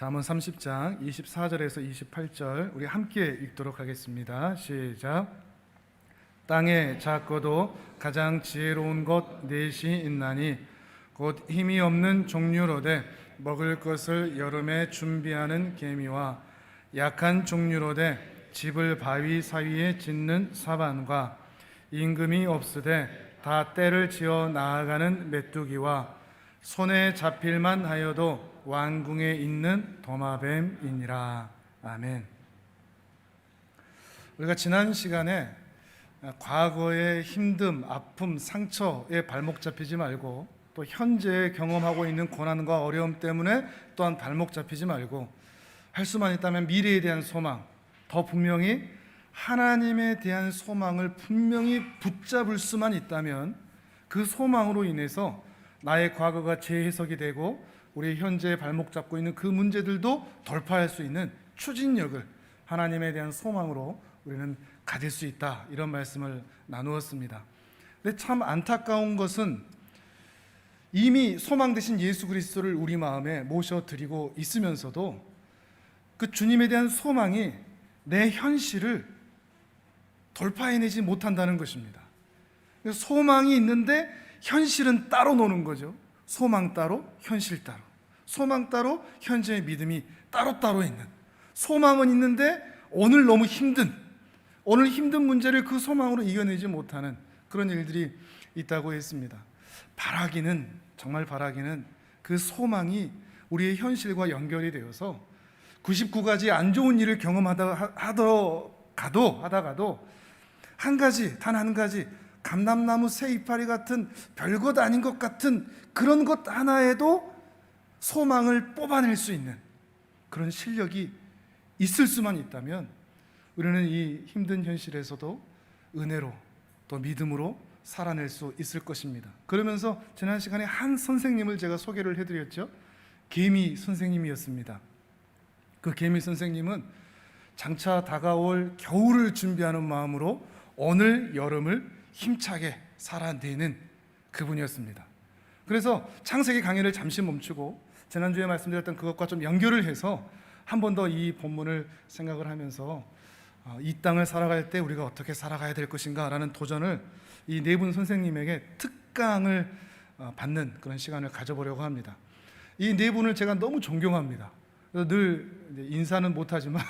잠언 30장 24절에서 28절 우리 함께 읽도록 하겠습니다. 시작. 땅에 작고도 가장 지혜로운 것 넷이 있나니 곧 힘이 없는 종류로되 먹을 것을 여름에 준비하는 개미와 약한 종류로되 집을 바위 사이에 짓는 사반과 임금이 없으되 다 때를 지어 나아가는 메뚜기와 손에 잡힐만 하여도 왕궁에 있는 도마뱀이니라. 아멘. 우리가 지난 시간에 과거의 힘듦, 아픔, 상처에 발목 잡히지 말고 또 현재 경험하고 있는 고난과 어려움 때문에 또한 발목 잡히지 말고 할 수만 있다면 미래에 대한 소망, 더 분명히 하나님에 대한 소망을 분명히 붙잡을 수만 있다면 그 소망으로 인해서 나의 과거가 재해석이 되고 우리 현재에 발목 잡고 있는 그 문제들도 돌파할 수 있는 추진력을 하나님에 대한 소망으로 우리는 가질 수 있다, 이런 말씀을 나누었습니다. 근데 참 안타까운 것은 이미 소망 되신 예수 그리스도를 우리 마음에 모셔드리고 있으면서도 그 주님에 대한 소망이 내 현실을 돌파해내지 못한다는 것입니다. 소망이 있는데 현실은 따로 노는 거죠. 소망 따로, 현실 따로. 소망 따로, 현재의 믿음이 따로따로 있는. 소망은 있는데 오늘 너무 힘든, 오늘 힘든 문제를 그 소망으로 이겨내지 못하는 그런 일들이 있다고 했습니다. 바라기는, 정말 바라기는 그 소망이 우리의 현실과 연결이 되어서 99가지 안 좋은 일을 경험하다가도 한 가지, 단 한 가지, 감람나무 새 이파리 같은 별것 아닌 것 같은 그런 것 하나에도 소망을 뽑아낼 수 있는 그런 실력이 있을 수만 있다면 우리는 이 힘든 현실에서도 은혜로 또 믿음으로 살아낼 수 있을 것입니다. 그러면서 지난 시간에 한 선생님을 제가 소개를 해드렸죠. 개미 선생님이었습니다. 그 개미 선생님은 장차 다가올 겨울을 준비하는 마음으로 오늘 여름을 힘차게 살아내는 그분이었습니다. 그래서 창세기 강의를 잠시 멈추고 지난주에 말씀드렸던 그것과 좀 연결을 해서 한 번 더 이 본문을 생각을 하면서 이 땅을 살아갈 때 우리가 어떻게 살아가야 될 것인가 라는 도전을 이 네 분 선생님에게 특강을 받는 그런 시간을 가져보려고 합니다. 이 네 분을 제가 너무 존경합니다. 늘 인사는 못하지만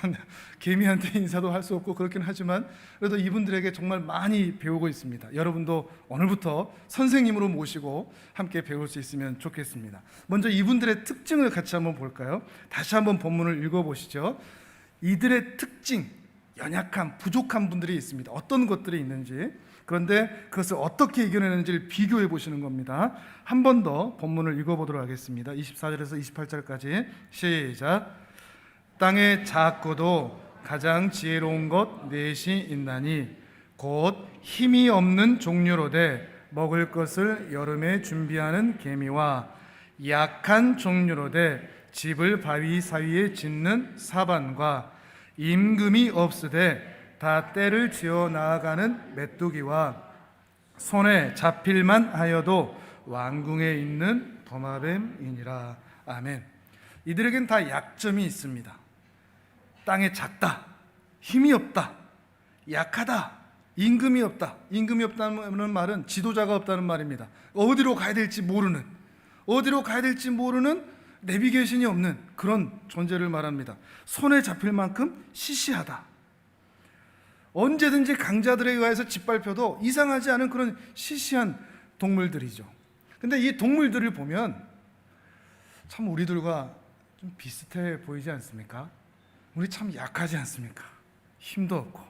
개미한테 인사도 할 수 없고 그렇긴 하지만 그래도 이분들에게 정말 많이 배우고 있습니다. 여러분도 오늘부터 선생님으로 모시고 함께 배울 수 있으면 좋겠습니다. 먼저 이분들의 특징을 같이 한번 볼까요? 다시 한번 본문을 읽어보시죠. 이들의 특징, 연약함, 부족한 분들이 있습니다. 어떤 것들이 있는지, 그런데 그것을 어떻게 이겨내는지를 비교해 보시는 겁니다. 한 번 더 본문을 읽어보도록 하겠습니다. 24절에서 28절까지 시작. 땅에 작고도 가장 지혜로운 것 넷이 있나니 곧 힘이 없는 종류로되 먹을 것을 여름에 준비하는 개미와 약한 종류로되 집을 바위 사이에 짓는 사반과 임금이 없으되 다 때를 지어 나아가는 메뚜기와 손에 잡힐만 하여도 왕궁에 있는 도마뱀이니라. 아멘. 이들에겐 다 약점이 있습니다. 땅에 작다, 힘이 없다, 약하다, 임금이 없다. 임금이 없다는 말은 지도자가 없다는 말입니다. 어디로 가야 될지 모르는, 내비게이션이 없는 그런 존재를 말합니다. 손에 잡힐 만큼 시시하다. 언제든지 강자들에 의해서 짓밟혀도 이상하지 않은 그런 시시한 동물들이죠. 근데 이 동물들을 보면 참 우리들과 좀 비슷해 보이지 않습니까? 우리 참 약하지 않습니까? 힘도 없고,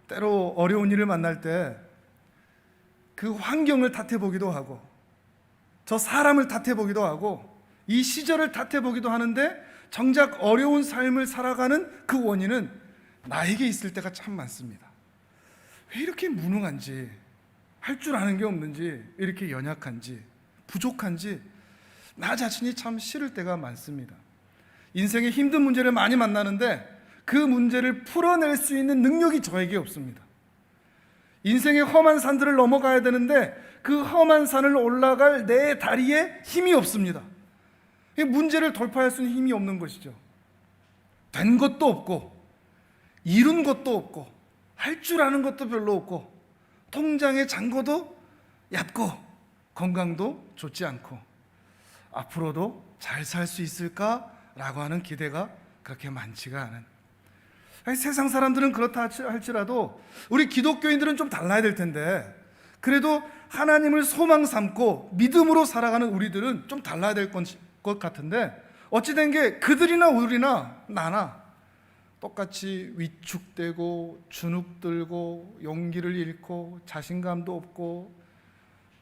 때로 어려운 일을 만날 때 그 환경을 탓해보기도 하고, 저 사람을 탓해보기도 하고, 이 시절을 탓해보기도 하는데 정작 어려운 삶을 살아가는 그 원인은 나에게 있을 때가 참 많습니다. 왜 이렇게 무능한지, 할 줄 아는 게 없는지, 왜 이렇게 연약한지, 부족한지 나 자신이 참 싫을 때가 많습니다. 인생에 힘든 문제를 많이 만나는데 그 문제를 풀어낼 수 있는 능력이 저에게 없습니다. 인생의 험한 산들을 넘어가야 되는데 그 험한 산을 올라갈 내 다리에 힘이 없습니다. 이 문제를 돌파할 수 있는 힘이 없는 것이죠. 된 것도 없고 이룬 것도 없고 할 줄 아는 것도 별로 없고 통장의 잔고도 얕고 건강도 좋지 않고 앞으로도 잘 살 수 있을까라고 하는 기대가 그렇게 많지가 않은, 아니, 세상 사람들은 그렇다 할지라도 우리 기독교인들은 좀 달라야 될 텐데, 그래도 하나님을 소망 삼고 믿음으로 살아가는 우리들은 좀 달라야 될 것 같은데, 어찌된 게 그들이나 우리나 나나 똑같이 위축되고 주눅들고 용기를 잃고 자신감도 없고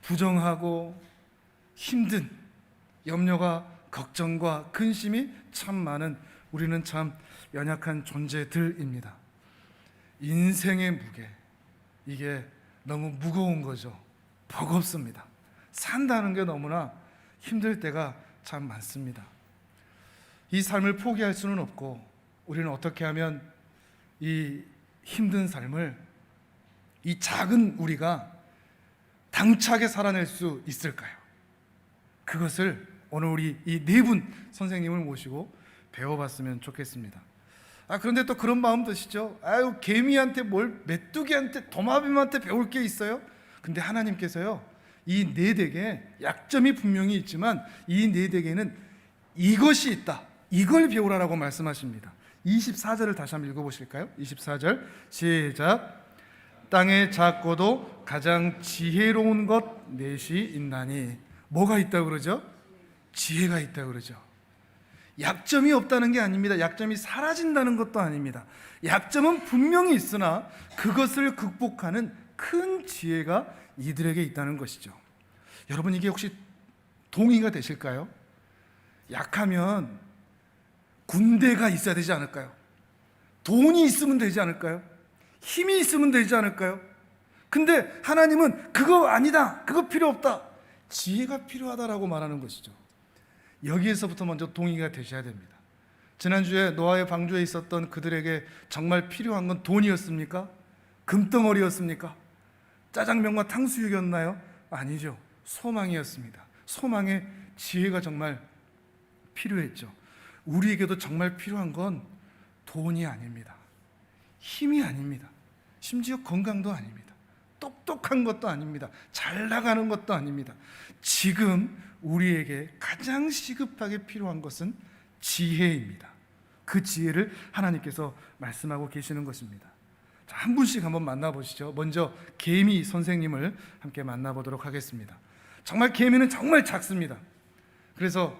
부정하고 힘든 염려가, 걱정과 근심이 참 많은, 우리는 참 연약한 존재들입니다. 인생의 무게, 이게 너무 무거운 거죠. 버겁습니다. 산다는 게 너무나 힘들 때가 참 많습니다. 이 삶을 포기할 수는 없고, 우리는 어떻게 하면 이 힘든 삶을, 이 작은 우리가 당차게 살아낼 수 있을까요? 그것을 오늘 우리 이 네 분 선생님을 모시고 배워봤으면 좋겠습니다. 그런데 또 그런 마음 드시죠? 개미한테 뭘, 메뚜기한테, 도마뱀한테 배울 게 있어요? 근데 하나님께서요, 이 네 덱에 약점이 분명히 있지만 이 네 덱에는 이것이 있다, 이걸 배우라라고 말씀하십니다. 24절을 다시 한번 읽어보실까요? 24절 시작. 땅에 작고도 가장 지혜로운 것 넷이 있나니. 뭐가 있다고 그러죠? 지혜가 있다고 그러죠. 약점이 없다는 게 아닙니다. 약점이 사라진다는 것도 아닙니다. 약점은 분명히 있으나 그것을 극복하는 큰 지혜가 이들에게 있다는 것이죠. 여러분, 이게 혹시 동의가 되실까요? 약하면 군대가 있어야 되지 않을까요? 돈이 있으면 되지 않을까요? 힘이 있으면 되지 않을까요? 근데 하나님은 그거 아니다, 그거 필요 없다, 지혜가 필요하다라고 말하는 것이죠. 여기에서부터 먼저 동의가 되셔야 됩니다. 지난주에 노아의 방주에 있었던 그들에게 정말 필요한 건 돈이었습니까? 금덩어리였습니까? 짜장면과 탕수육이었나요? 아니죠. 소망이었습니다. 소망의 지혜가 정말 필요했죠. 우리에게도 정말 필요한 건 돈이 아닙니다. 힘이 아닙니다. 심지어 건강도 아닙니다. 똑똑한 것도 아닙니다. 잘 나가는 것도 아닙니다. 지금 우리에게 가장 시급하게 필요한 것은 지혜입니다. 그 지혜를 하나님께서 말씀하고 계시는 것입니다. 자, 한 분씩 한번 만나보시죠. 먼저 개미 선생님을 함께 만나보도록 하겠습니다. 정말 개미는 정말 작습니다. 그래서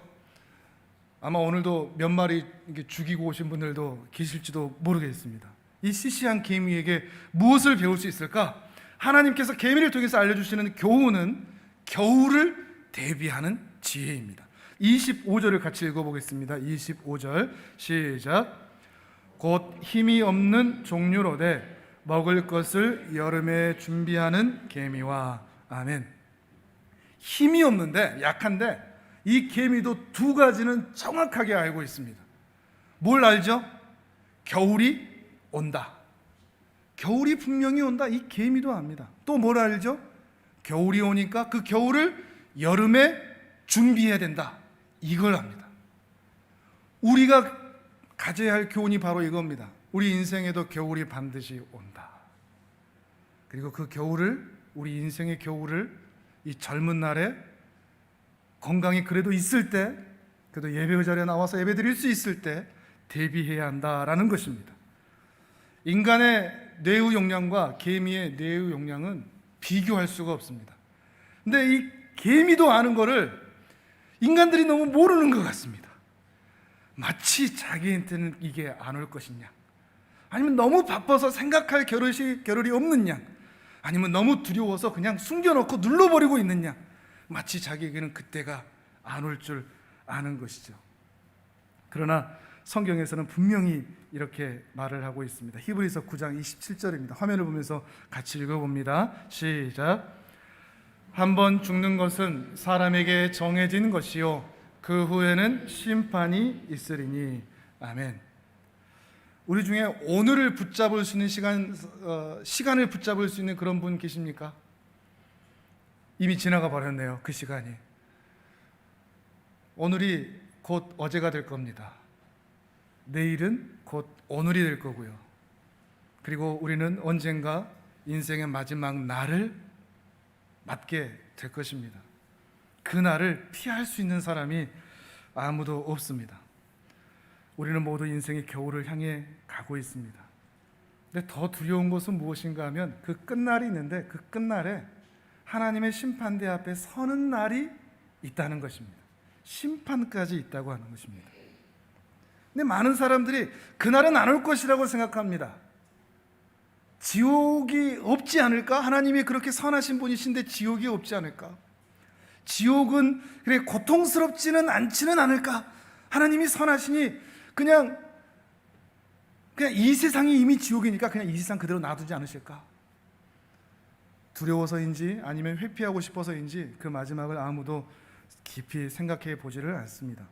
아마 오늘도 몇 마리 죽이고 오신 분들도 계실지도 모르겠습니다. 이 시시한 개미에게 무엇을 배울 수 있을까? 하나님께서 개미를 통해서 알려주시는 교훈은 겨울을 대비하는 지혜입니다. 25절을 같이 읽어보겠습니다. 25절 시작. 곧 힘이 없는 종류로되 먹을 것을 여름에 준비하는 개미와. 아멘. 힘이 없는데, 약한데, 이 개미도 두 가지는 정확하게 알고 있습니다. 뭘 알죠? 겨울이 온다. 겨울이 분명히 온다. 이 개미도 압니다. 또 뭘 알죠? 겨울이 오니까 그 겨울을 여름에 준비해야 된다. 이걸 압니다. 우리가 가져야 할 교훈이 바로 이겁니다. 우리 인생에도 겨울이 반드시 온다. 그리고 그 겨울을, 우리 인생의 겨울을 이 젊은 날에 건강이 그래도 있을 때, 그래도 예배 자리에 나와서 예배 드릴 수 있을 때 대비해야 한다라는 것입니다. 인간의 뇌의 용량과 개미의 뇌의 용량은 비교할 수가 없습니다. 근데 이 개미도 아는 거를 인간들이 너무 모르는 것 같습니다. 마치 자기한테는 이게 안 올 것이냐, 아니면 너무 바빠서 생각할 겨를이 없는 양, 아니면 너무 두려워서 그냥 숨겨놓고 눌러버리고 있는 양, 마치 자기에게는 그때가 안 올 줄 아는 것이죠. 그러나 성경에서는 분명히 이렇게 말을 하고 있습니다. 히브리서 9장 27절입니다. 화면을 보면서 같이 읽어봅니다. 시작. 한번 죽는 것은 사람에게 정해진 것이요 그 후에는 심판이 있으리니. 아멘. 우리 중에 오늘을 붙잡을 수 있는 시간을 붙잡을 수 있는 그런 분 계십니까? 이미 지나가 버렸네요. 그 시간이. 오늘이 곧 어제가 될 겁니다. 내일은 곧 오늘이 될 거고요. 그리고 우리는 언젠가 인생의 마지막 날을 맞게 될 것입니다. 그 날을 피할 수 있는 사람이 아무도 없습니다. 우리는 모두 인생의 겨울을 향해 가고 있습니다. 근데 더 두려운 것은 무엇인가 하면 그 끝날이 있는데 그 끝날에 하나님의 심판대 앞에 서는 날이 있다는 것입니다. 심판까지 있다고 하는 것입니다. 근데 많은 사람들이 그날은 안 올 것이라고 생각합니다. 지옥이 없지 않을까? 하나님이 그렇게 선하신 분이신데 지옥이 없지 않을까? 지옥은 그래 고통스럽지는 않지는 않을까? 하나님이 선하시니 그냥 이 세상이 이미 지옥이니까 그냥 이 세상 그대로 놔두지 않으실까? 두려워서인지 아니면 회피하고 싶어서인지 그 마지막을 아무도 깊이 생각해 보지를 않습니다.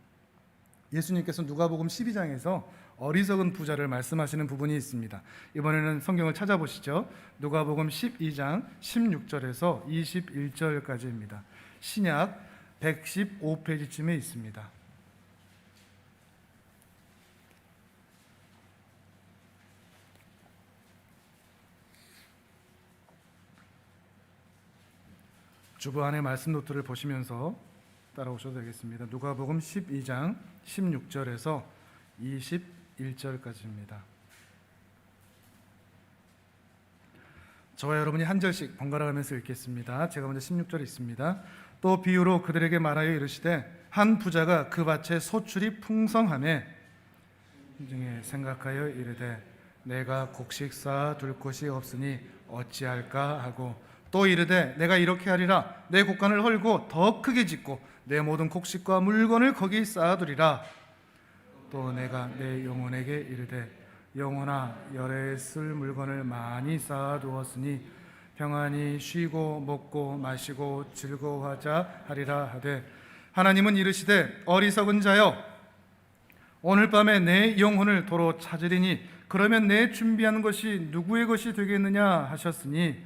예수님께서 누가복음 12장에서 어리석은 부자를 말씀하시는 부분이 있습니다. 이번에는 성경을 찾아보시죠. 누가복음 12장 16절에서 21절까지입니다. 신약 115페이지쯤에 있습니다. 주보 안에 말씀 노트를 보시면서 따라오셔도 되겠습니다. 누가복음 12장 16절에서 21절까지입니다. 저와 여러분이 한 절씩 번갈아 가면서 읽겠습니다. 제가 먼저 16절 읽습니다. 또 비유로 그들에게 말하여 이르시되 한 부자가 그 밭에 소출이 풍성하매 중에 생각하여 이르되 내가 곡식 쌓아 둘 곳이 없으니 어찌할까 하고 또 이르되 내가 이렇게 하리라 내 곡간을 헐고 더 크게 짓고 내 모든 곡식과 물건을 거기 쌓아두리라. 또 내가 내 영혼에게 이르되 영혼아 열에 쓸 물건을 많이 쌓아두었으니 평안히 쉬고 먹고 마시고 즐거워하자 하리라 하되 하나님은 이르시되 어리석은 자여 오늘 밤에 내 영혼을 도로 찾으리니 그러면 내 준비한 것이 누구의 것이 되겠느냐 하셨으니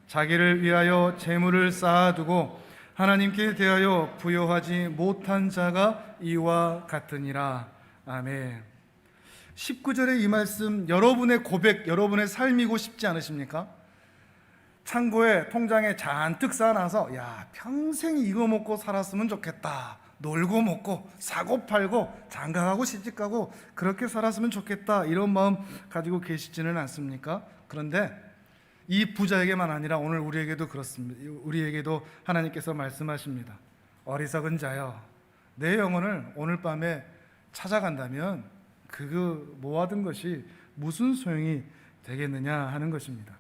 자기를 위하여 재물을 쌓아두고 하나님께 대하여 부여하지 못한 자가 이와 같으니라. 아멘. 19절의 이 말씀 여러분의 고백, 여러분의 삶이고 싶지 않으십니까? 창고에 통장에 잔뜩 쌓아놔서 야 평생 이거 먹고 살았으면 좋겠다, 놀고 먹고 사고 팔고 장가가고 시집가고 그렇게 살았으면 좋겠다, 이런 마음 가지고 계시지는 않습니까? 그런데 이 부자에게만 아니라 오늘 우리에게도 그렇습니다. 우리에게도 하나님께서 말씀하십니다. 어리석은 자여 내 영혼을 오늘 밤에 찾아간다면 그 모아둔 것이 무슨 소용이 되겠느냐 하는 것입니다.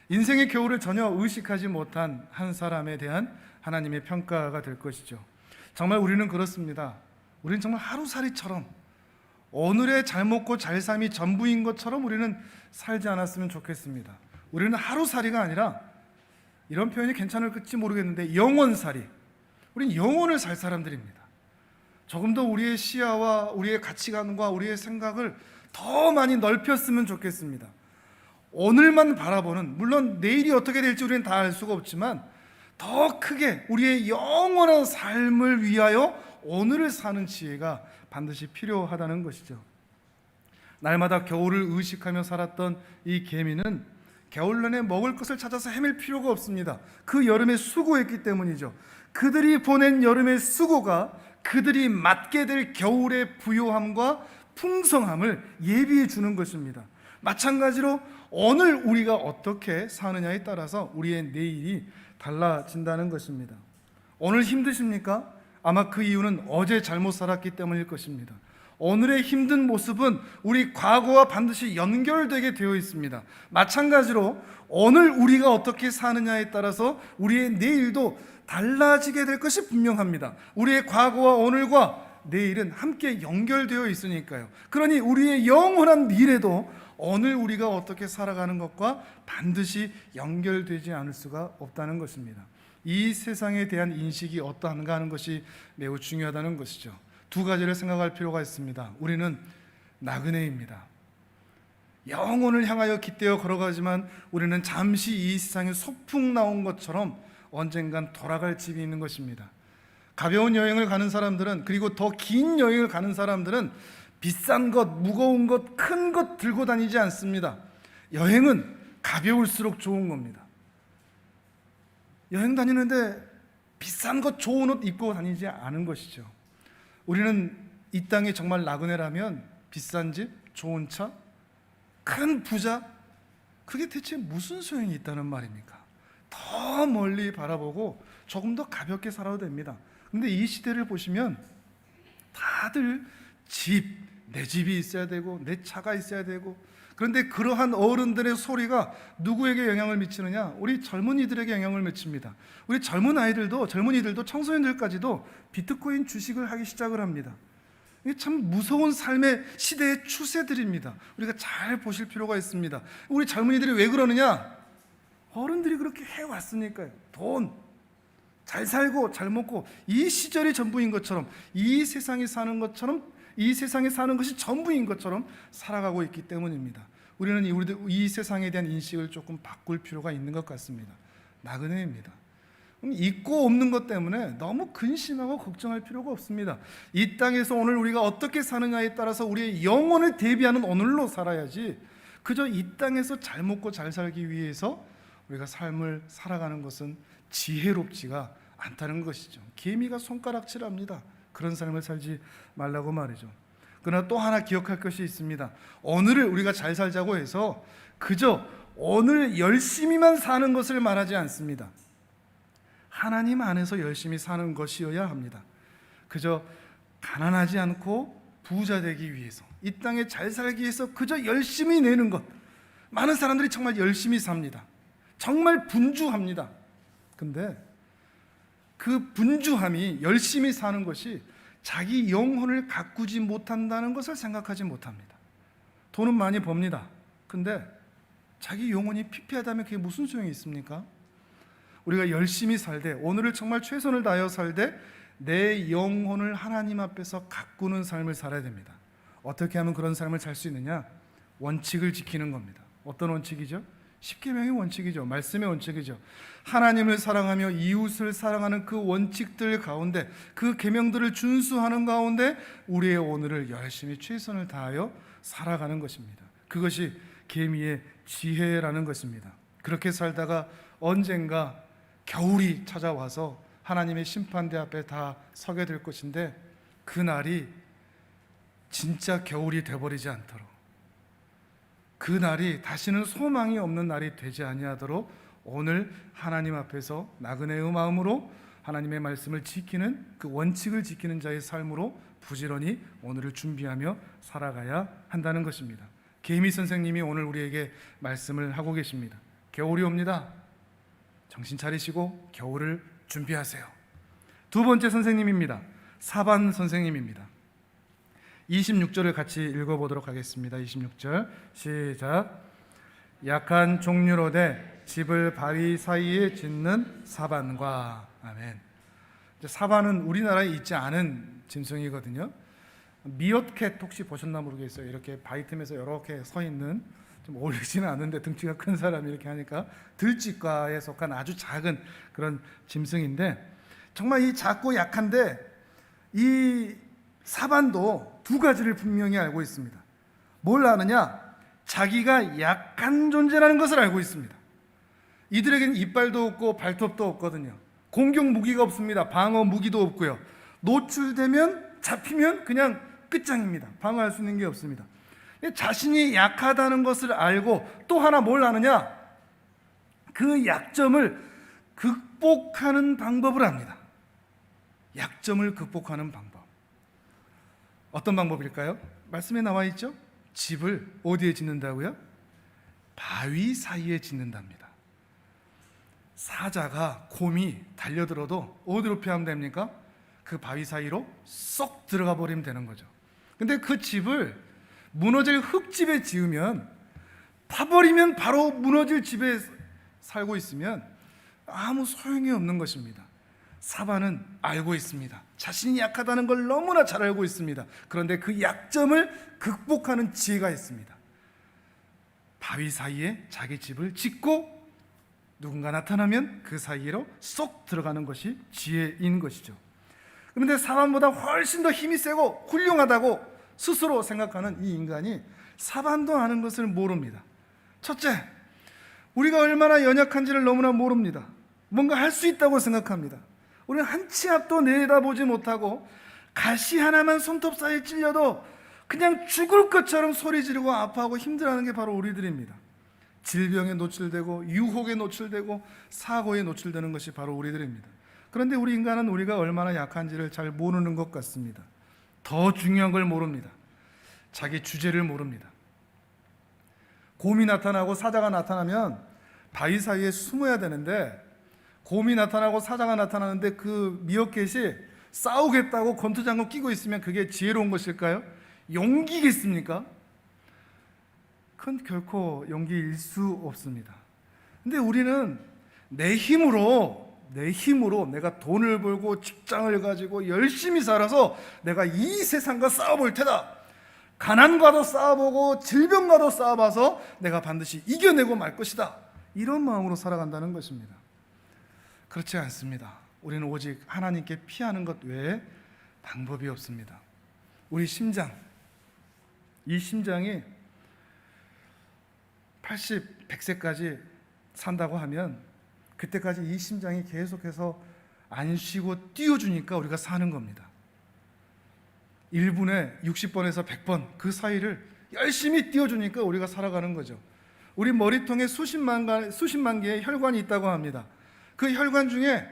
인생의 겨울을 전혀 의식하지 못한 한 사람에 대한 하나님의 평가가 될 것이죠. 정말 우리는 그렇습니다. 우리는 정말 하루살이처럼 오늘의 잘 먹고 잘 삶이 전부인 것처럼 우리는 살지 않았으면 좋겠습니다. 우리는 하루살이가 아니라, 이런 표현이 괜찮을지 모르겠는데 영원살이, 우리는 영원을 살 사람들입니다. 조금 더 우리의 시야와 우리의 가치관과 우리의 생각을 더 많이 넓혔으면 좋겠습니다. 오늘만 바라보는, 물론 내일이 어떻게 될지 우리는 다 알 수가 없지만 더 크게 우리의 영원한 삶을 위하여 오늘을 사는 지혜가 반드시 필요하다는 것이죠. 날마다 겨울을 의식하며 살았던 이 개미는 겨울 내내 먹을 것을 찾아서 헤맬 필요가 없습니다. 그 여름에 수고했기 때문이죠. 그들이 보낸 여름의 수고가 그들이 맞게 될 겨울의 부요함과 풍성함을 예비해 주는 것입니다. 마찬가지로 오늘 우리가 어떻게 사느냐에 따라서 우리의 내일이 달라진다는 것입니다. 오늘 힘드십니까? 아마 그 이유는 어제 잘못 살았기 때문일 것입니다. 오늘의 힘든 모습은 우리 과거와 반드시 연결되게 되어 있습니다. 마찬가지로 오늘 우리가 어떻게 사느냐에 따라서 우리의 내일도 달라지게 될 것이 분명합니다. 우리의 과거와 오늘과 내일은 함께 연결되어 있으니까요. 그러니 우리의 영원한 미래도 오늘 우리가 어떻게 살아가는 것과 반드시 연결되지 않을 수가 없다는 것입니다. 이 세상에 대한 인식이 어떠한가 하는 것이 매우 중요하다는 것이죠. 두 가지를 생각할 필요가 있습니다. 우리는 나그네입니다. 영혼을 향하여 깃대어 걸어가지만 우리는 잠시 이 세상에 소풍 나온 것처럼 언젠간 돌아갈 집이 있는 것입니다. 가벼운 여행을 가는 사람들은, 그리고 더 긴 여행을 가는 사람들은 비싼 것, 무거운 것, 큰 것 들고 다니지 않습니다. 여행은 가벼울수록 좋은 겁니다. 여행 다니는데 비싼 것, 좋은 옷 입고 다니지 않은 것이죠. 우리는 이 땅에 정말 나그네라면 비싼 집, 좋은 차, 큰 부자, 그게 대체 무슨 소용이 있다는 말입니까? 더 멀리 바라보고 조금 더 가볍게 살아도 됩니다. 근데 이 시대를 보시면 다들 집, 내 집이 있어야 되고 내 차가 있어야 되고, 그런데 그러한 어른들의 소리가 누구에게 영향을 미치느냐? 우리 젊은이들에게 영향을 미칩니다. 우리 젊은이들도 청소년들까지도 비트코인 주식을 하기 시작을 합니다. 이게 참 무서운 삶의 시대의 추세들입니다. 우리가 잘 보실 필요가 있습니다. 우리 젊은이들이 왜 그러느냐? 어른들이 그렇게 해왔으니까요. 돈, 잘 살고 잘 먹고 이 시절이 전부인 것처럼, 이 세상에 사는 것이 전부인 것처럼 살아가고 있기 때문입니다. 우리는 이 세상에 대한 인식을 조금 바꿀 필요가 있는 것 같습니다. 나그네입니다. 있고 없는 것 때문에 너무 근심하고 걱정할 필요가 없습니다. 이 땅에서 오늘 우리가 어떻게 사느냐에 따라서 우리의 영혼을 대비하는 오늘로 살아야지, 그저 이 땅에서 잘 먹고 잘 살기 위해서 우리가 삶을 살아가는 것은 지혜롭지가 않다는 것이죠. 개미가 손가락질합니다. 그런 삶을 살지 말라고 말이죠. 그러나 또 하나 기억할 것이 있습니다. 오늘을 우리가 잘 살자고 해서 그저 오늘 열심히만 사는 것을 말하지 않습니다. 하나님 안에서 열심히 사는 것이어야 합니다. 그저 가난하지 않고 부자 되기 위해서, 이 땅에 잘 살기 위해서 그저 열심히 내는 것. 많은 사람들이 정말 열심히 삽니다. 정말 분주합니다. 근데 그 분주함이, 열심히 사는 것이 자기 영혼을 가꾸지 못한다는 것을 생각하지 못합니다. 돈은 많이 법니다. 근데 자기 영혼이 피폐하다면 그게 무슨 소용이 있습니까? 우리가 열심히 살되, 오늘을 정말 최선을 다하여 살되 내 영혼을 하나님 앞에서 가꾸는 삶을 살아야 됩니다. 어떻게 하면 그런 삶을 살 수 있느냐? 원칙을 지키는 겁니다. 어떤 원칙이죠? 십계명의 원칙이죠. 말씀의 원칙이죠. 하나님을 사랑하며 이웃을 사랑하는 그 원칙들 가운데, 그 계명들을 준수하는 가운데 우리의 오늘을 열심히 최선을 다하여 살아가는 것입니다. 그것이 계미의 지혜라는 것입니다. 그렇게 살다가 언젠가 겨울이 찾아와서 하나님의 심판대 앞에 다 서게 될 것인데, 그 날이 진짜 겨울이 되어버리지 않도록, 그 날이 다시는 소망이 없는 날이 되지 아니하도록 오늘 하나님 앞에서 나그네의 마음으로 하나님의 말씀을 지키는, 그 원칙을 지키는 자의 삶으로 부지런히 오늘을 준비하며 살아가야 한다는 것입니다. 계미 선생님이 오늘 우리에게 말씀을 하고 계십니다. 겨울이 옵니다. 정신 차리시고 겨울을 준비하세요. 두 번째 선생님입니다. 사반 선생님입니다. 26절을 같이 읽어보도록 하겠습니다. 26절 시작. 약한 종류로 돼 집을 바위 사이에 짓는 사반과. 아멘. 사반은 우리나라에 있지 않은 짐승이거든요. 미어캣 혹시 보셨나 모르겠어요. 이렇게 바위 틈에서 이렇게 서 있는, 좀 어울리지는 않는데 등치가 큰 사람이 이렇게 하니까 들쥐과에 속한 아주 작은 그런 짐승인데, 정말 이 작고 약한데 이 사반도 두 가지를 분명히 알고 있습니다. 뭘 아느냐? 자기가 약한 존재라는 것을 알고 있습니다. 이들에게는 이빨도 없고 발톱도 없거든요. 공격 무기가 없습니다. 방어 무기도 없고요. 노출되면, 잡히면 그냥 끝장입니다. 방어할 수 있는 게 없습니다. 자신이 약하다는 것을 알고 또 하나 뭘 아느냐? 그 약점을 극복하는 방법을 압니다. 약점을 극복하는 방법. 어떤 방법일까요? 말씀에 나와 있죠? 집을 어디에 짓는다고요? 바위 사이에 짓는답니다. 사자가, 곰이 달려들어도 어디로 피하면 됩니까? 그 바위 사이로 쏙 들어가 버리면 되는 거죠. 근데 그 집을 무너질 흙집에 지으면, 파버리면 바로 무너질 집에 살고 있으면 아무 소용이 없는 것입니다. 사반은 알고 있습니다. 자신이 약하다는 걸 너무나 잘 알고 있습니다. 그런데 그 약점을 극복하는 지혜가 있습니다. 바위 사이에 자기 집을 짓고 누군가 나타나면 그 사이로 쏙 들어가는 것이 지혜인 것이죠. 그런데 사반보다 훨씬 더 힘이 세고 훌륭하다고 스스로 생각하는 이 인간이 사반도 아는 것을 모릅니다. 첫째, 우리가 얼마나 연약한지를 너무나 모릅니다. 뭔가 할 수 있다고 생각합니다. 우리는 한 치 앞도 내다보지 못하고 가시 하나만 손톱 사이에 찔려도 그냥 죽을 것처럼 소리 지르고 아파하고 힘들어하는 게 바로 우리들입니다. 질병에 노출되고 유혹에 노출되고 사고에 노출되는 것이 바로 우리들입니다. 그런데 우리 인간은 우리가 얼마나 약한지를 잘 모르는 것 같습니다. 더 중요한 걸 모릅니다. 자기 주제를 모릅니다. 곰이 나타나고 사자가 나타나면 바위 사이에 숨어야 되는데, 곰이 나타나고 사자가 나타나는데 그 미어캣이 싸우겠다고 권투장구 끼고 있으면 그게 지혜로운 것일까요? 용기겠습니까? 그건 결코 용기일 수 없습니다. 근데 우리는 내 힘으로 내가 돈을 벌고 직장을 가지고 열심히 살아서 내가 이 세상과 싸워볼 테다, 가난과도 싸워보고 질병과도 싸워봐서 내가 반드시 이겨내고 말 것이다, 이런 마음으로 살아간다는 것입니다. 그렇지 않습니다. 우리는 오직 하나님께 피하는 것 외에 방법이 없습니다. 우리 심장, 이 심장이 80, 100세까지 산다고 하면 그때까지 이 심장이 계속해서 안 쉬고 뛰어주니까 우리가 사는 겁니다. 1분에 60번에서 100번 그 사이를 열심히 뛰어주니까 우리가 살아가는 거죠. 우리 머리통에 수십만 개의 혈관이 있다고 합니다. 그 혈관 중에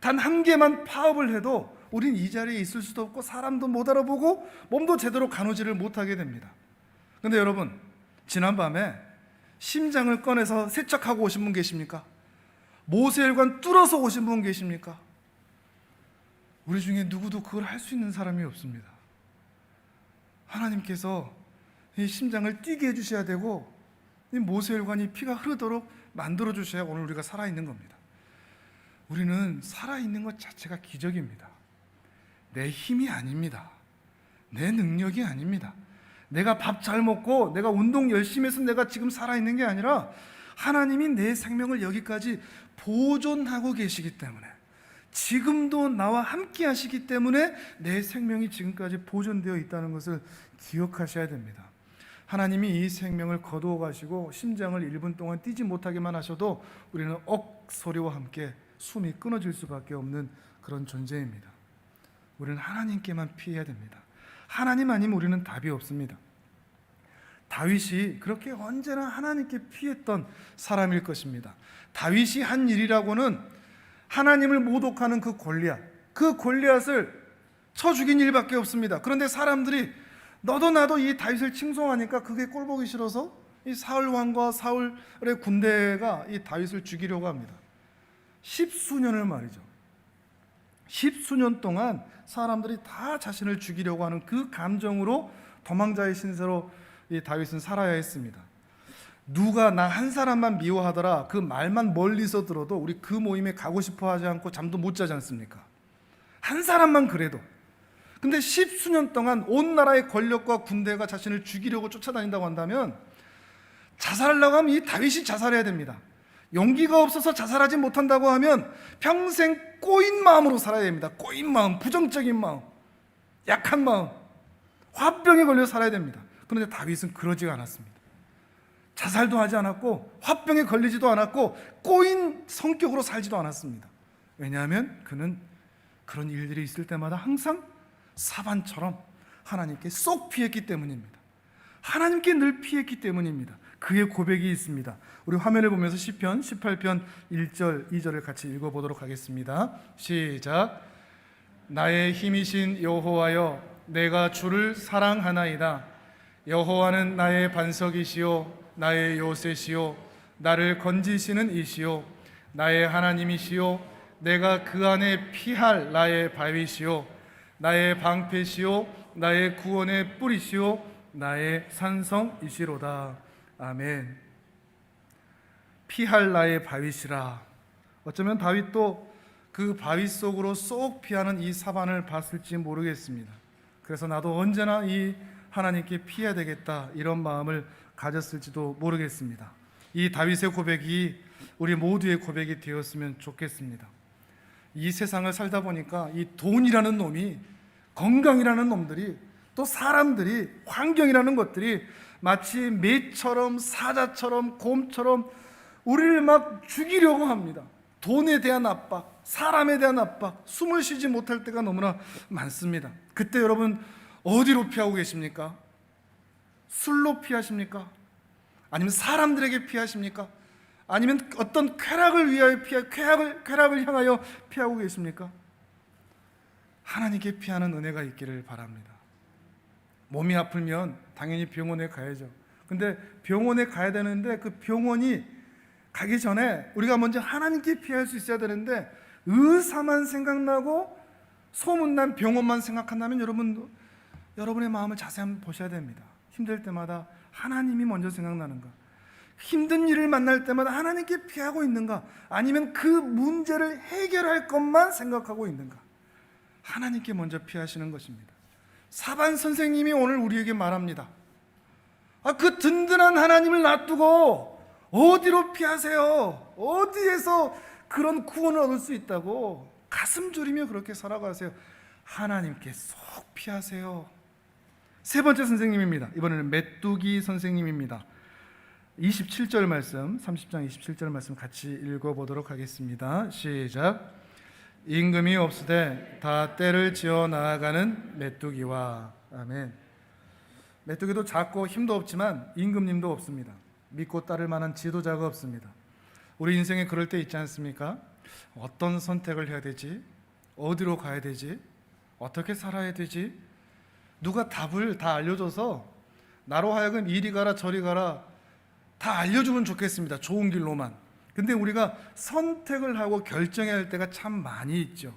단 한 개만 파업을 해도 우린 이 자리에 있을 수도 없고 사람도 못 알아보고 몸도 제대로 가누지를 못하게 됩니다. 그런데 여러분, 지난밤에 심장을 꺼내서 세척하고 오신 분 계십니까? 모세혈관 뚫어서 오신 분 계십니까? 우리 중에 누구도 그걸 할 수 있는 사람이 없습니다. 하나님께서 이 심장을 뛰게 해주셔야 되고 이 모세혈관이 피가 흐르도록 만들어 주셔야 오늘 우리가 살아있는 겁니다. 우리는 살아있는 것 자체가 기적입니다. 내 힘이 아닙니다. 내 능력이 아닙니다. 내가 밥 잘 먹고 내가 운동 열심히 해서 내가 지금 살아있는 게 아니라 하나님이 내 생명을 여기까지 보존하고 계시기 때문에, 지금도 나와 함께 하시기 때문에 내 생명이 지금까지 보존되어 있다는 것을 기억하셔야 됩니다. 하나님이 이 생명을 거두어 가시고 심장을 1분 동안 뛰지 못하게만 하셔도 우리는 억소리와 함께 숨이 끊어질 수밖에 없는 그런 존재입니다. 우리는 하나님께만 피해야 됩니다. 하나님 아니면 우리는 답이 없습니다. 다윗이 그렇게 언제나 하나님께 피했던 사람일 것입니다. 다윗이 한 일이라고는 하나님을 모독하는 그 골리앗을 쳐 죽인 일밖에 없습니다. 그런데 사람들이 너도 나도 이 다윗을 칭송하니까 그게 꼴보기 싫어서 이 사울 왕과 사울의 군대가 이 다윗을 죽이려고 합니다. 십수년을 말이죠. 십수년 동안 사람들이 다 자신을 죽이려고 하는 그 감정으로 도망자의 신세로 이 다윗은 살아야 했습니다. 누가 나 한 사람만 미워하더라 그 말만 멀리서 들어도 우리 그 모임에 가고 싶어 하지 않고 잠도 못 자지 않습니까? 한 사람만 그래도. 근데 십수년 동안 온 나라의 권력과 군대가 자신을 죽이려고 쫓아다닌다고 한다면, 자살하려고 하면 이 다윗이 자살해야 됩니다. 용기가 없어서 자살하지 못한다고 하면 평생 꼬인 마음으로 살아야 됩니다. 꼬인 마음, 부정적인 마음, 약한 마음, 화병에 걸려 살아야 됩니다. 그런데 다윗은 그러지가 않았습니다. 자살도 하지 않았고 화병에 걸리지도 않았고 꼬인 성격으로 살지도 않았습니다. 왜냐하면 그는 그런 일들이 있을 때마다 항상 사반처럼 하나님께 쏙 피했기 때문입니다. 하나님께 늘 피했기 때문입니다. 그의 고백이 있습니다. 우리 화면을 보면서 시편 18편 1절 2절을 같이 읽어보도록 하겠습니다. 시작. 나의 힘이신 여호와여, 내가 주를 사랑하나이다. 여호와는 나의 반석이시요 나의 요새시요 나를 건지시는 이시요 나의 하나님이시요 내가 그 안에 피할 나의 바위시요 나의 방패시요 나의 구원의 뿌리시요 나의 산성이시로다. 아멘. 피할 나의 바위시라. 어쩌면 다윗도 그 바위 속으로 쏙 피하는 이 사반을 봤을지 모르겠습니다. 그래서 나도 언제나 이 하나님께 피해야 되겠다, 이런 마음을 가졌을지도 모르겠습니다. 이 다윗의 고백이 우리 모두의 고백이 되었으면 좋겠습니다. 이 세상을 살다 보니까 이 돈이라는 놈이, 건강이라는 놈들이, 또 사람들이, 환경이라는 것들이 마치 매처럼 사자처럼 곰처럼 우리를 막 죽이려고 합니다. 돈에 대한 압박, 사람에 대한 압박, 숨을 쉬지 못할 때가 너무나 많습니다. 그때 여러분 어디로 피하고 계십니까? 술로 피하십니까? 아니면 사람들에게 피하십니까? 아니면 어떤 쾌락을 위하여 쾌락을 향하여 피하고 계십니까? 하나님께 피하는 은혜가 있기를 바랍니다. 몸이 아프면 당연히 병원에 가야죠. 근데 병원에 가야 되는데 그 병원이 가기 전에 우리가 먼저 하나님께 피할 수 있어야 되는데, 의사만 생각나고 소문난 병원만 생각한다면 여러분의 마음을 자세히 한번 보셔야 됩니다. 힘들 때마다 하나님이 먼저 생각나는가? 힘든 일을 만날 때마다 하나님께 피하고 있는가? 아니면 그 문제를 해결할 것만 생각하고 있는가? 하나님께 먼저 피하시는 것입니다. 사반 선생님이 오늘 우리에게 말합니다. 그 든든한 하나님을 놔두고 어디로 피하세요? 어디에서 그런 구원을 얻을 수 있다고 가슴 졸이며 그렇게 살아가세요? 하나님께 속 피하세요. 세 번째 선생님입니다. 이번에는 메뚜기 선생님입니다. 27절 말씀, 30장 27절 말씀 같이 읽어보도록 하겠습니다. 시작. 임금이 없으되 다 때를 지어 나아가는 메뚜기와. 아멘. 메뚜기도 작고 힘도 없지만 임금님도 없습니다. 믿고 따를 만한 지도자가 없습니다. 우리 인생에 그럴 때 있지 않습니까? 어떤 선택을 해야 되지? 어디로 가야 되지? 어떻게 살아야 되지? 누가 답을 다 알려줘서 나로 하여금 이리 가라 저리 가라 다 알려주면 좋겠습니다. 좋은 길로만. 근데 우리가 선택을 하고 결정해야 할 때가 참 많이 있죠.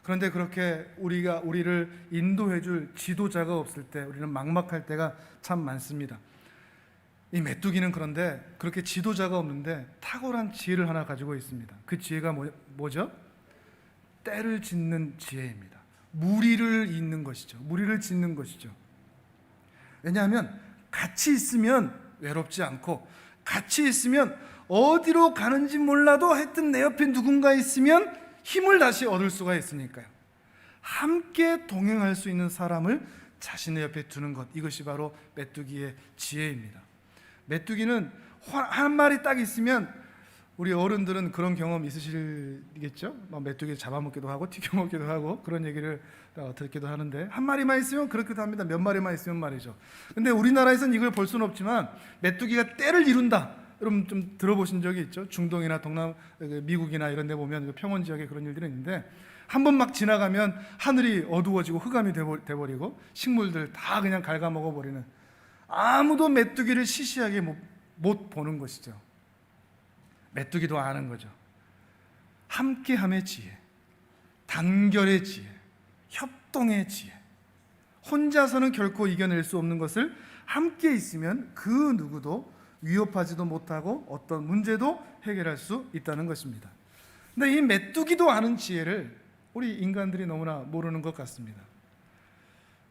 그런데 그렇게 우리를 인도해 줄 지도자가 없을 때 우리는 막막할 때가 참 많습니다. 이 메뚜기는 그런데 그렇게 지도자가 없는데 탁월한 지혜를 하나 가지고 있습니다. 그 지혜가 뭐죠? 때를 짓는 지혜입니다. 무리를 잇는 것이죠. 무리를 짓는 것이죠. 왜냐하면 같이 있으면 외롭지 않고, 같이 있으면 어디로 가는지 몰라도 하여튼 내 옆에 누군가 있으면 힘을 다시 얻을 수가 있으니까요. 함께 동행할 수 있는 사람을 자신의 옆에 두는 것, 이것이 바로 메뚜기의 지혜입니다. 메뚜기는 한 마리 딱 있으면, 우리 어른들은 그런 경험 있으시겠죠? 메뚜기 잡아먹기도 하고 튀겨먹기도 하고 그런 얘기를 듣기도 하는데, 한 마리만 있으면 그렇기도 합니다. 몇 마리만 있으면 말이죠. 근데 우리나라에서는 이걸 볼 수는 없지만 메뚜기가 때를 이룬다, 여러분 좀 들어보신 적이 있죠? 중동이나 미국이나 이런 데 보면 평원 지역에 그런 일들이 있는데, 한 번 막 지나가면 하늘이 어두워지고 흑암이 돼버리고 식물들 다 그냥 갉아먹어버리는, 아무도 메뚜기를 시시하게 못 보는 것이죠. 메뚜기도 아는 거죠. 함께함의 지혜, 단결의 지혜, 협동의 지혜. 혼자서는 결코 이겨낼 수 없는 것을 함께 있으면 그 누구도 위협하지도 못하고 어떤 문제도 해결할 수 있다는 것입니다. 근데 이 메뚜기도 아는 지혜를 우리 인간들이 너무나 모르는 것 같습니다.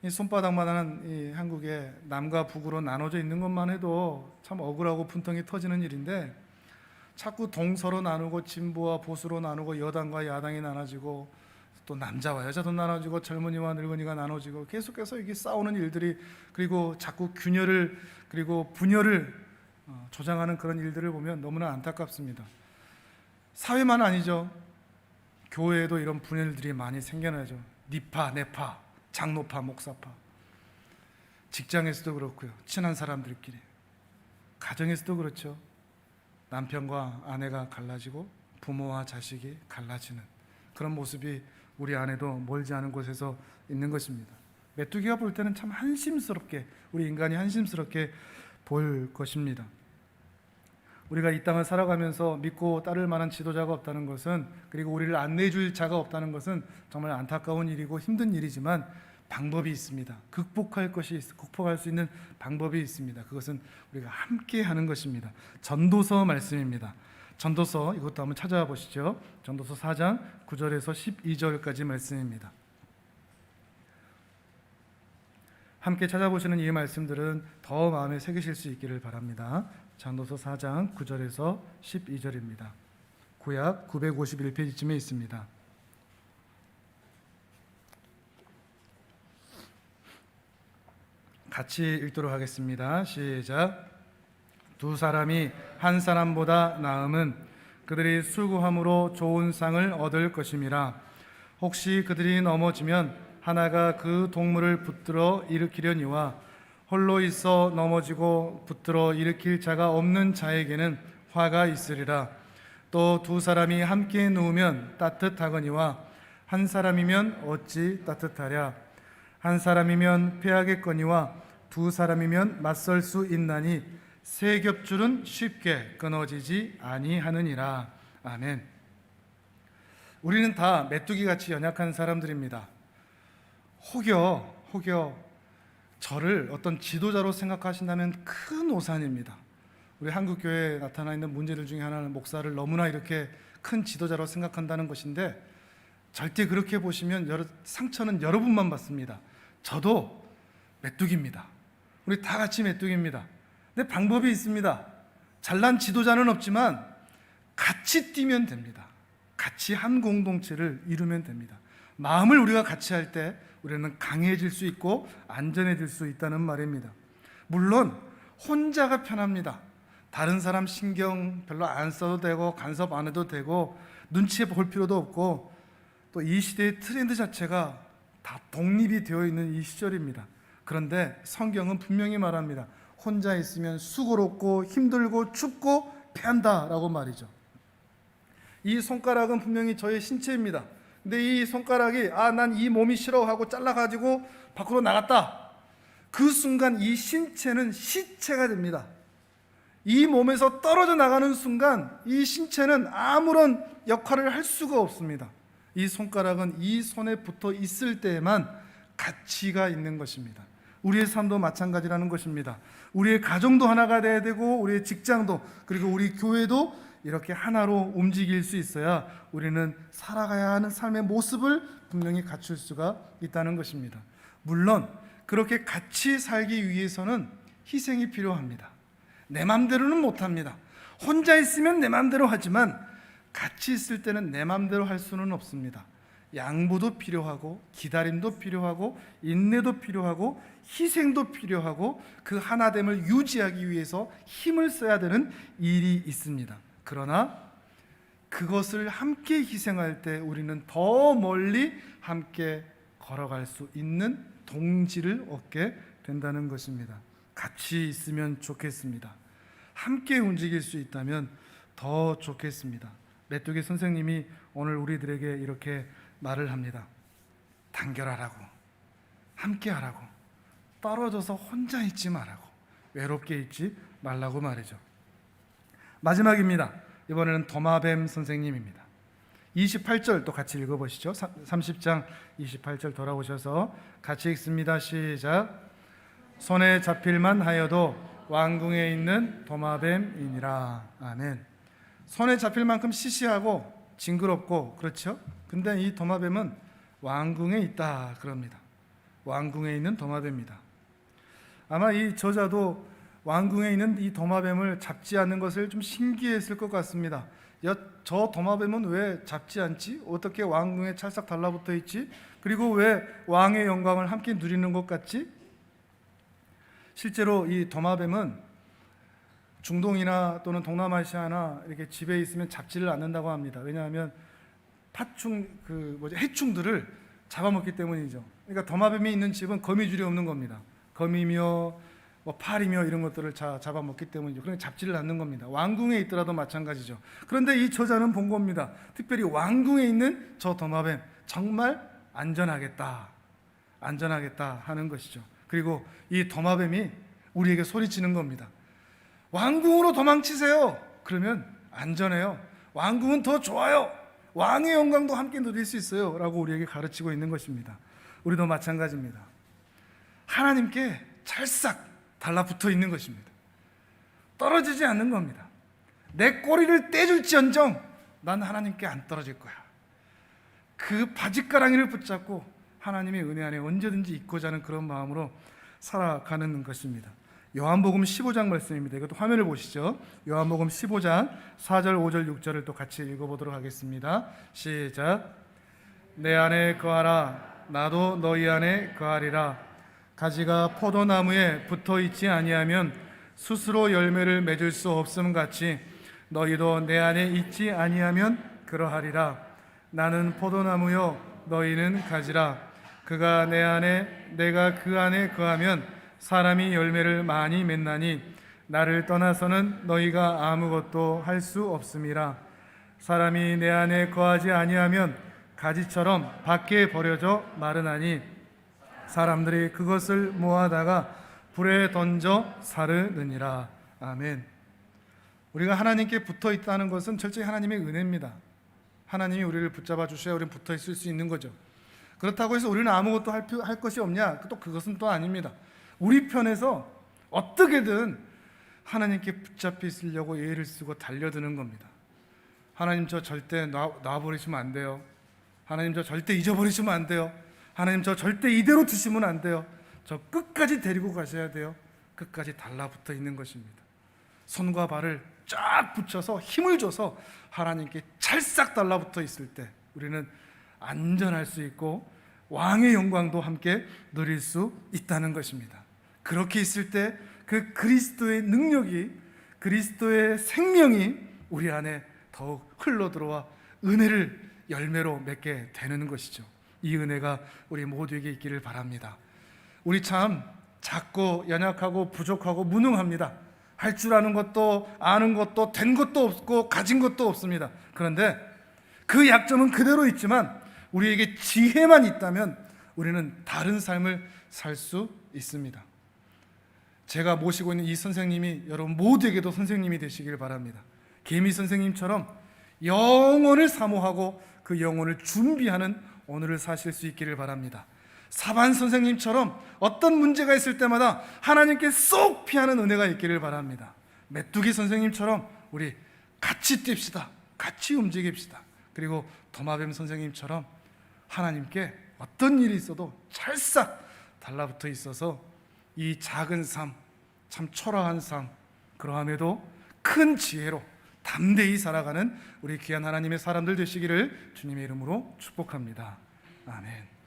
이 손바닥만한 이 한국에 남과 북으로 나눠져 있는 것만 해도 참 억울하고 분통이 터지는 일인데, 자꾸 동서로 나누고 진보와 보수로 나누고 여당과 야당이 나눠지고 또 남자와 여자도 나눠지고 젊은이와 늙은이가 나눠지고 계속해서 이게 싸우는 일들이, 그리고 자꾸 균열을 그리고 분열을 조장하는 그런 일들을 보면 너무나 안타깝습니다. 사회만 아니죠. 교회에도 이런 분열들이 많이 생겨나죠. 니파, 내파, 장로파, 목사파. 직장에서도 그렇고요. 친한 사람들끼리. 가정에서도 그렇죠. 남편과 아내가 갈라지고 부모와 자식이 갈라지는 그런 모습이 우리 안에도 멀지 않은 곳에서 있는 것입니다. 메뚜기가 볼 때는 참 한심스럽게, 우리 인간이 한심스럽게 볼 것입니다. 우리가 이 땅을 살아가면서 믿고 따를 만한 지도자가 없다는 것은, 그리고 우리를 안내해 줄 자가 없다는 것은 정말 안타까운 일이고 힘든 일이지만 방법이 있습니다. 극복할 수 있는 방법이 있습니다. 그것은 우리가 함께 하는 것입니다. 전도서 말씀입니다. 전도서, 이것도 한번 찾아와 보시죠. 전도서 4장 9절에서 12절까지 말씀입니다. 함께 찾아보시는 이 말씀들은 더 마음에 새기실 수 있기를 바랍니다. 전도서 4장 9절에서 12절입니다. 구약 951페이지쯤에 있습니다. 같이 읽도록 하겠습니다. 시작. 두 사람이 한 사람보다 나음은 그들이 수고함으로 좋은 상을 얻을 것임이라. 혹시 그들이 넘어지면 하나가 그 동물을 붙들어 일으키려니와 홀로 있어 넘어지고 붙들어 일으킬 자가 없는 자에게는 화가 있으리라. 또 두 사람이 함께 누우면 따뜻하거니와 한 사람이면 어찌 따뜻하랴. 한 사람이면 패하겠거니와 두 사람이면 맞설 수 있나니 세 겹줄은 쉽게 끊어지지 아니하느니라. 아멘. 우리는 다 메뚜기같이 연약한 사람들입니다. 혹여 저를 어떤 지도자로 생각하신다면 큰 오산입니다. 우리 한국교회에 나타나 있는 문제들 중에 하나는 목사를 너무나 이렇게 큰 지도자로 생각한다는 것인데, 절대 그렇게 보시면 상처는 여러분만 받습니다. 저도 메뚜기입니다. 우리 다 같이 메뚜기입니다. 근데 방법이 있습니다. 잘난 지도자는 없지만 같이 뛰면 됩니다. 같이 한 공동체를 이루면 됩니다. 마음을 우리가 같이 할 때 우리는 강해질 수 있고 안전해질 수 있다는 말입니다. 물론 혼자가 편합니다. 다른 사람 신경 별로 안 써도 되고 간섭 안 해도 되고 눈치에 볼 필요도 없고, 또 이 시대의 트렌드 자체가 다 독립이 되어 있는 이 시절입니다. 그런데 성경은 분명히 말합니다. 혼자 있으면 수고롭고 힘들고 춥고 패한다라고 말이죠. 이 손가락은 분명히 저의 신체입니다. 근데 이 손가락이 난 이 몸이 싫어 하고 잘라가지고 밖으로 나갔다. 그 순간 이 신체는 시체가 됩니다. 이 몸에서 떨어져 나가는 순간 이 신체는 아무런 역할을 할 수가 없습니다. 이 손가락은 이 손에 붙어 있을 때에만 가치가 있는 것입니다. 우리의 삶도 마찬가지라는 것입니다. 우리의 가정도 하나가 돼야 되고 우리의 직장도, 그리고 우리 교회도 이렇게 하나로 움직일 수 있어야 우리는 살아가야 하는 삶의 모습을 분명히 갖출 수가 있다는 것입니다. 물론 그렇게 같이 살기 위해서는 희생이 필요합니다. 내 맘대로는 못합니다. 혼자 있으면 내 맘대로 하지만 같이 있을 때는 내 맘대로 할 수는 없습니다. 양보도 필요하고 기다림도 필요하고 인내도 필요하고 희생도 필요하고 그 하나됨을 유지하기 위해서 힘을 써야 되는 일이 있습니다. 그러나 그것을 함께 희생할 때 우리는 더 멀리 함께 걸어갈 수 있는 동지를 얻게 된다는 것입니다. 같이 있으면 좋겠습니다. 함께 움직일 수 있다면 더 좋겠습니다. 메뚜기 선생님이 오늘 우리들에게 이렇게 말을 합니다. 단결하라고, 함께 하라고, 떨어져서 혼자 있지 말라고, 외롭게 있지 말라고 말이죠. 마지막입니다. 이번에는 도마뱀 선생님입니다. 28절 또 같이 읽어보시죠. 30장 28절 돌아오셔서 같이 읽습니다. 시작. 손에 잡힐만 하여도 왕궁에 있는 도마뱀이니라. 아멘. 손에 잡힐 만큼 시시하고 징그럽고 그렇죠? 근데 이 도마뱀은 왕궁에 있다 그럽니다. 왕궁에 있는 도마뱀입니다. 아마 이 저자도 왕궁에 있는 이 도마뱀을 잡지 않는 것을 좀 신기했을 것 같습니다. 저 도마뱀은 왜 잡지 않지? 어떻게 왕궁에 찰싹 달라붙어 있지? 그리고 왜 왕의 영광을 함께 누리는 것 같지? 실제로 이 도마뱀은 중동이나 또는 동남아시아나 이렇게 집에 있으면 잡지를 않는다고 합니다. 왜냐하면 해충들을 잡아먹기 때문이죠. 그러니까 도마뱀이 있는 집은 거미줄이 없는 겁니다. 거미며 파리며 이런 것들을 잡아먹기 때문이죠. 그러니까 잡지를 않는 겁니다. 왕궁에 있더라도 마찬가지죠. 그런데 이 저자는 본 겁니다. 특별히 왕궁에 있는 저 도마뱀 정말 안전하겠다 하는 것이죠. 그리고 이 도마뱀이 우리에게 소리치는 겁니다. 왕궁으로 도망치세요. 그러면 안전해요. 왕궁은 더 좋아요. 왕의 영광도 함께 누릴 수 있어요 라고 우리에게 가르치고 있는 것입니다. 우리도 마찬가지입니다. 하나님께 찰싹 달라붙어 있는 것입니다. 떨어지지 않는 겁니다. 내 꼬리를 떼줄지언정 난 하나님께 안 떨어질 거야. 그 바짓가랑이를 붙잡고 하나님의 은혜 안에 언제든지 있고자 하는 그런 마음으로 살아가는 것입니다. 요한복음 15장 말씀입니다. 이것도 화면을 보시죠. 요한복음 15장 4절, 5절, 6절을 또 같이 읽어보도록 하겠습니다. 시작. 내 안에 거하라. 나도 너희 안에 거하리라. 가지가 포도나무에 붙어 있지 아니하면 스스로 열매를 맺을 수 없음 같이 너희도 내 안에 있지 아니하면 그러하리라. 나는 포도나무요 너희는 가지라. 그가 내 안에 내가 그 안에 거하면 사람이 열매를 많이 맺나니 나를 떠나서는 너희가 아무것도 할 수 없음이라. 사람이 내 안에 거하지 아니하면 가지처럼 밖에 버려져 마르나니 사람들이 그것을 모아다가 불에 던져 사르느니라. 아멘. 우리가 하나님께 붙어 있다는 것은 철저히 하나님의 은혜입니다. 하나님이 우리를 붙잡아 주셔야 우리는 붙어 있을 수 있는 거죠. 그렇다고 해서 우리는 아무것도 할 것이 없냐? 또 그것은 또 아닙니다. 우리 편에서 어떻게든 하나님께 붙잡혀 있으려고 애를 쓰고 달려드는 겁니다. 하나님 저 절대 놔버리시면 안 돼요. 하나님 저 절대 잊어버리시면 안 돼요. 하나님 저 절대 이대로 두시면 안 돼요. 저 끝까지 데리고 가셔야 돼요. 끝까지 달라붙어 있는 것입니다. 손과 발을 쫙 붙여서 힘을 줘서 하나님께 찰싹 달라붙어 있을 때 우리는 안전할 수 있고 왕의 영광도 함께 누릴 수 있다는 것입니다. 그렇게 있을 때 그 그리스도의 능력이, 그리스도의 생명이 우리 안에 더욱 흘러들어와 은혜를 열매로 맺게 되는 것이죠. 이 은혜가 우리 모두에게 있기를 바랍니다. 우리 참 작고 연약하고 부족하고 무능합니다. 할 줄 아는 것도 아는 것도 된 것도 없고 가진 것도 없습니다. 그런데 그 약점은 그대로 있지만 우리에게 지혜만 있다면 우리는 다른 삶을 살 수 있습니다. 제가 모시고 있는 이 선생님이 여러분 모두에게도 선생님이 되시길 바랍니다. 개미 선생님처럼 영혼을 사모하고 그 영혼을 준비하는 오늘을 사실 수 있기를 바랍니다. 사반 선생님처럼 어떤 문제가 있을 때마다 하나님께 쏙 피하는 은혜가 있기를 바랍니다. 메뚜기 선생님처럼 우리 같이 뜁시다. 같이 움직입시다. 그리고 도마뱀 선생님처럼 하나님께 어떤 일이 있어도 찰싹 달라붙어 있어서 이 작은 삶, 참 초라한 삶, 그러함에도 큰 지혜로 담대히 살아가는 우리 귀한 하나님의 사람들 되시기를 주님의 이름으로 축복합니다. 아멘.